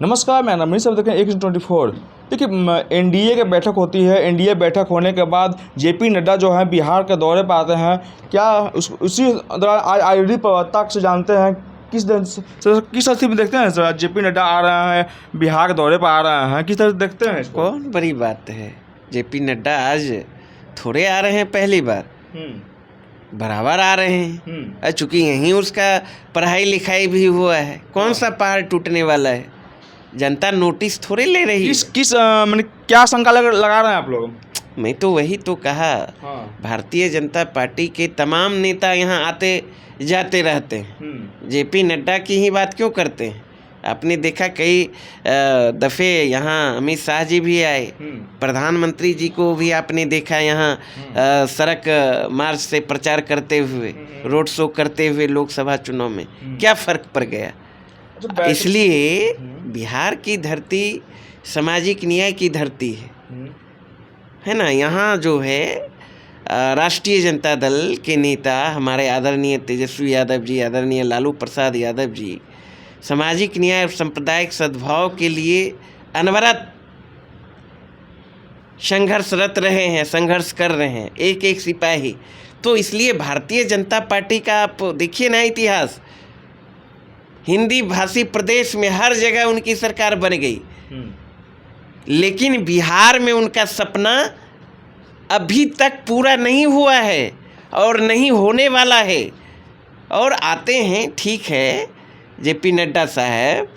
नमस्कार, मैं रमेश सब देखें 124। देखिए, एनडीए की बैठक होती है। एनडीए बैठक होने के बाद जेपी नड्डा जो है बिहार के दौरे पर आते हैं। क्या उसी दौरान आज आईडी प्रवक्ता से जानते हैं किस दिन किस स्थिति में देखते हैं सर? जेपी नड्डा आ रहे हैं, बिहार के दौरे पर आ रहे हैं, किस तरह से देखते हैं इसको? कौन बड़ी बात है। जेपी नड्डा आज थोड़े आ रहे हैं, पहली बार बराबर आ रहे हैं। चूंकि यहीं उसका पढ़ाई लिखाई भी हुआ है, कौन सा पहाड़ टूटने वाला है। जनता नोटिस थोड़े ले रही किस मैंने क्या शंका लगा रहे हैं आप लोग? मैं तो वही तो कहा। भारतीय जनता पार्टी के तमाम नेता यहाँ आते जाते रहते हैं, जेपी नड्डा की ही बात क्यों करते हैं? आपने देखा कई दफ़े यहाँ अमित शाह जी भी आए, प्रधानमंत्री जी को भी आपने देखा यहाँ सड़क मार्च से प्रचार करते हुए, रोड शो करते हुए लोकसभा चुनाव में। क्या फ़र्क पड़ गया? इसलिए बिहार की धरती सामाजिक न्याय की धरती है ना। यहाँ जो है राष्ट्रीय जनता दल के नेता हमारे आदरणीय तेजस्वी यादव जी, आदरणीय लालू प्रसाद यादव जी सामाजिक न्याय और सांप्रदायिक सद्भाव के लिए अनवरत संघर्षरत रहे हैं, संघर्ष कर रहे हैं, एक एक सिपाही। तो इसलिए भारतीय जनता पार्टी का आप देखिए ना इतिहास, हिंदी भाषी प्रदेश में हर जगह उनकी सरकार बन गई, लेकिन बिहार में उनका सपना अभी तक पूरा नहीं हुआ है और नहीं होने वाला है। और आते हैं, ठीक है, जेपी नड्डा साहब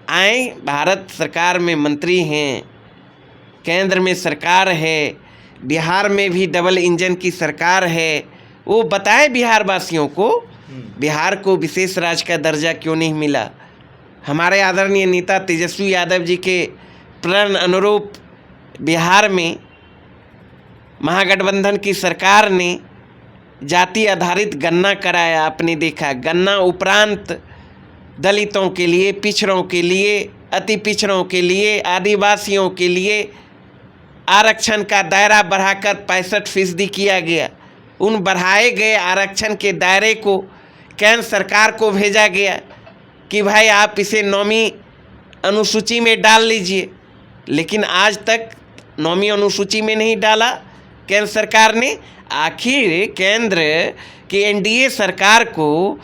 आए, भारत सरकार में मंत्री हैं, केंद्र में सरकार है, बिहार में भी डबल इंजन की सरकार है। वो बताए बिहार वासियों को बिहार को विशेष राज्य का दर्जा क्यों नहीं मिला। हमारे आदरणीय नेता तेजस्वी यादव जी के प्रण अनुरूप बिहार में महागठबंधन की सरकार ने जाति आधारित गणना कराया। आपने देखा, गणना उपरांत दलितों के लिए, पिछड़ों के लिए, अति पिछड़ों के लिए, आदिवासियों के लिए आरक्षण का दायरा बढ़ाकर 65% किया गया। उन बढ़ाए गए आरक्षण के दायरे को केंद्र सरकार को भेजा गया कि भाई आप इसे 9वीं अनुसूची में डाल लीजिए, लेकिन आज तक 9वीं अनुसूची में नहीं डाला केंद्र सरकार ने। आखिर केंद्र की एनडीए सरकार को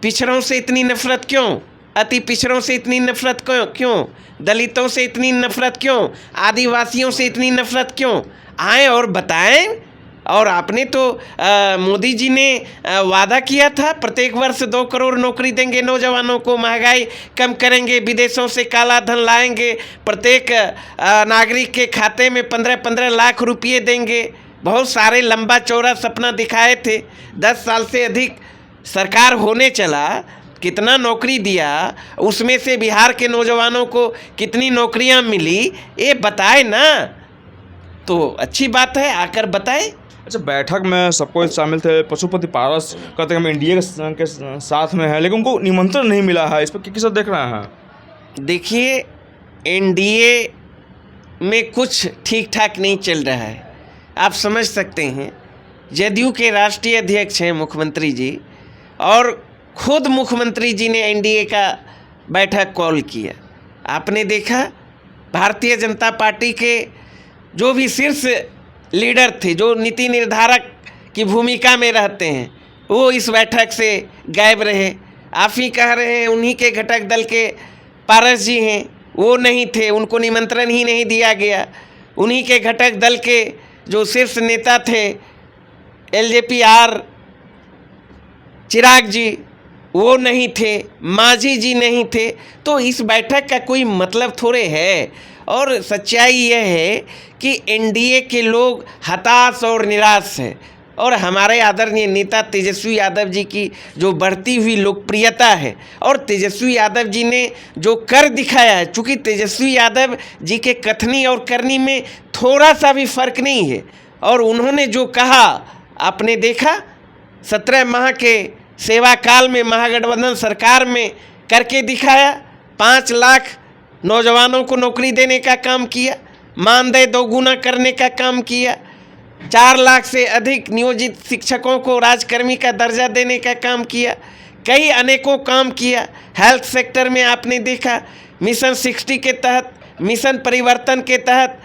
पिछड़ों से इतनी नफरत क्यों? अति पिछड़ों से इतनी नफरत क्यों? दलितों से इतनी नफरत क्यों? आदिवासियों से इतनी नफरत क्यों? आए और बताएं। और आपने तो मोदी जी ने वादा किया था प्रत्येक वर्ष 2 करोड़ नौकरी देंगे नौजवानों को, महंगाई कम करेंगे, विदेशों से काला धन लाएंगे, प्रत्येक नागरिक के खाते में 15-15 लाख रुपये देंगे। बहुत सारे लंबा चौड़ा सपना दिखाए थे। 10 साल से अधिक सरकार होने चला, कितना नौकरी दिया, उसमें से बिहार के नौजवानों को कितनी नौकरियां मिली, ये बताए ना। तो अच्छी बात है, आकर बताए। अच्छा, बैठक में सबको शामिल थे। पशुपति पारस कहते हैं हम एनडीए के साथ में हैं, लेकिन उनको निमंत्रण नहीं मिला है। इस पर किस देख रहे हैं? देखिए, एनडीए में कुछ ठीक ठाक नहीं चल रहा है। आप समझ सकते हैं, जदयू के राष्ट्रीय अध्यक्ष हैं मुख्यमंत्री जी, और खुद मुख्यमंत्री जी ने एनडीए का बैठक कॉल किया। आपने देखा, भारतीय जनता पार्टी के जो भी शीर्ष लीडर थे, जो नीति निर्धारक की भूमिका में रहते हैं, वो इस बैठक से गायब रहे। आप ही कह रहे हैं उन्हीं के घटक दल के पारस जी हैं, वो नहीं थे, उनको निमंत्रण ही नहीं दिया गया। उन्हीं के घटक दल के जो शीर्ष नेता थे एलजेपी आर चिराग जी, वो नहीं थे, मांझी जी नहीं थे। तो इस बैठक का कोई मतलब थोड़े है। और सच्चाई यह है कि एनडीए के लोग हताश और निराश हैं। और हमारे आदरणीय नेता तेजस्वी यादव जी की जो बढ़ती हुई लोकप्रियता है, और तेजस्वी यादव जी ने जो कर दिखाया है, चूँकि तेजस्वी यादव जी के कथनी और करनी में थोड़ा सा भी फर्क नहीं है। और उन्होंने जो कहा, आपने देखा, 17 माह के सेवा काल में महागठबंधन सरकार में करके दिखाया। 5 लाख नौजवानों को नौकरी देने का काम किया, मानदेय 2 गुना करने का काम किया, 4 लाख से अधिक नियोजित शिक्षकों को राजकर्मी का दर्जा देने का काम किया, कई अनेकों काम किया। हेल्थ सेक्टर में आपने देखा मिशन 60 के तहत, मिशन परिवर्तन के तहत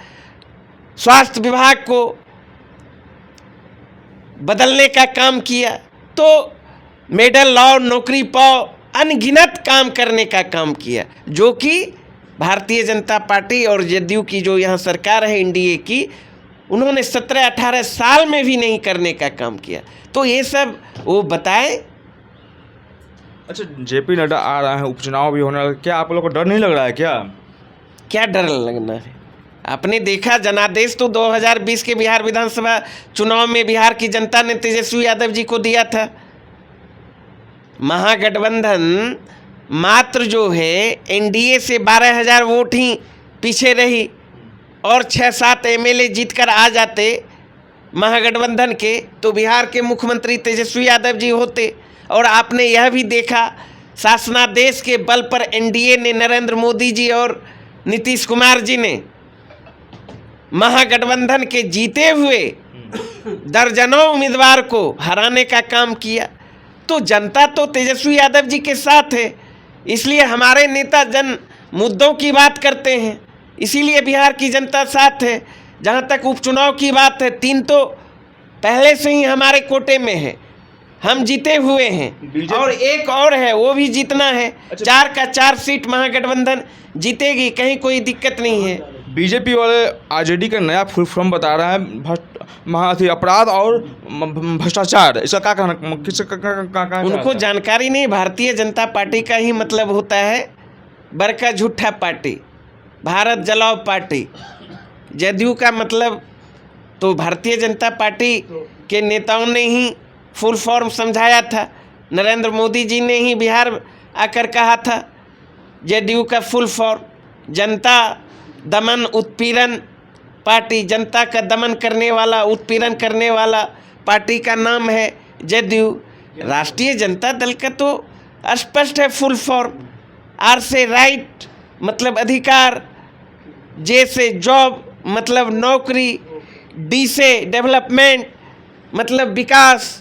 स्वास्थ्य विभाग को बदलने का काम किया। तो मेडल लाओ, नौकरी पाओ, अनगिनत काम करने का काम किया, जो कि भारतीय जनता पार्टी और जदयू की जो यहाँ सरकार है एनडीए की, उन्होंने 17-18 साल में भी नहीं करने का काम किया। तो ये सब वो बताएं। अच्छा, जेपी नड्डा आ रहे हैं, उपचुनाव भी होने वाला, क्या आप लोग को डर नहीं लग रहा है क्या? क्या डर लगना है? आपने देखा जनादेश तो 2020 के बिहार विधानसभा चुनाव में बिहार की जनता ने तेजस्वी यादव जी को दिया था। महागठबंधन मात्र जो है एनडीए से 12,000 वोट ही पीछे रही और 6-7 एमएलए जीतकर आ जाते महागठबंधन के, तो बिहार के मुख्यमंत्री तेजस्वी यादव जी होते। और आपने यह भी देखा शासनादेश के बल पर एनडीए ने, नरेंद्र मोदी जी और नीतीश कुमार जी ने महागठबंधन के जीते हुए दर्जनों उम्मीदवार को हराने का काम किया। तो जनता तो तेजस्वी यादव जी के साथ है, इसलिए हमारे नेता जन मुद्दों की बात करते हैं, इसीलिए बिहार की जनता साथ है। जहाँ तक उपचुनाव की बात है, 3 तो पहले से ही हमारे कोटे में है, हम जीते हुए हैं और एक और है, वो भी जीतना है। 4 का 4 सीट महागठबंधन जीतेगी, कहीं कोई दिक्कत नहीं है। बीजेपी वाले आरजेडी का नया फुल फॉर्म बता रहा है अपराध और भ्रष्टाचार, इसका क्या कहना, किसका उनको जानकारी नहीं। भारतीय जनता पार्टी का ही मतलब होता है बड़का झूठा पार्टी, भारत जलाओ पार्टी। जदयू का मतलब तो भारतीय जनता पार्टी के नेताओं ने ही फुल फॉर्म समझाया था। नरेंद्र मोदी जी ने ही बिहार आकर कहा था जदयू का फुल फॉर्म जनता दमन उत्पीड़न पार्टी, जनता का दमन करने वाला, उत्पीड़न करने वाला पार्टी का नाम है जदयू। राष्ट्रीय जनता दल का तो स्पष्ट है फुल फॉर्म। आर से राइट मतलब अधिकार, जे से जॉब मतलब नौकरी, डी से डेवलपमेंट मतलब विकास।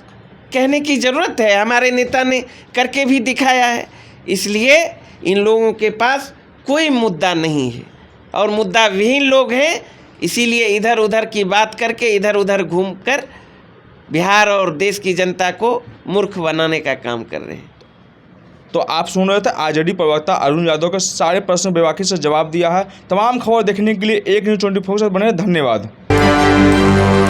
कहने की ज़रूरत है, हमारे नेता ने करके भी दिखाया है। इसलिए इन लोगों के पास कोई मुद्दा नहीं है और मुद्दा विहीन लोग हैं, इसीलिए इधर उधर की बात करके इधर उधर घूमकर बिहार और देश की जनता को मूर्ख बनाने का काम कर रहे हैं। तो आप सुन रहे थे आरजेडी प्रवक्ता अरुण यादव का सारे प्रश्न बेबाकी से जवाब दिया है। तमाम खबर देखने के लिए एक न्यूज़ 24 से बने। धन्यवाद।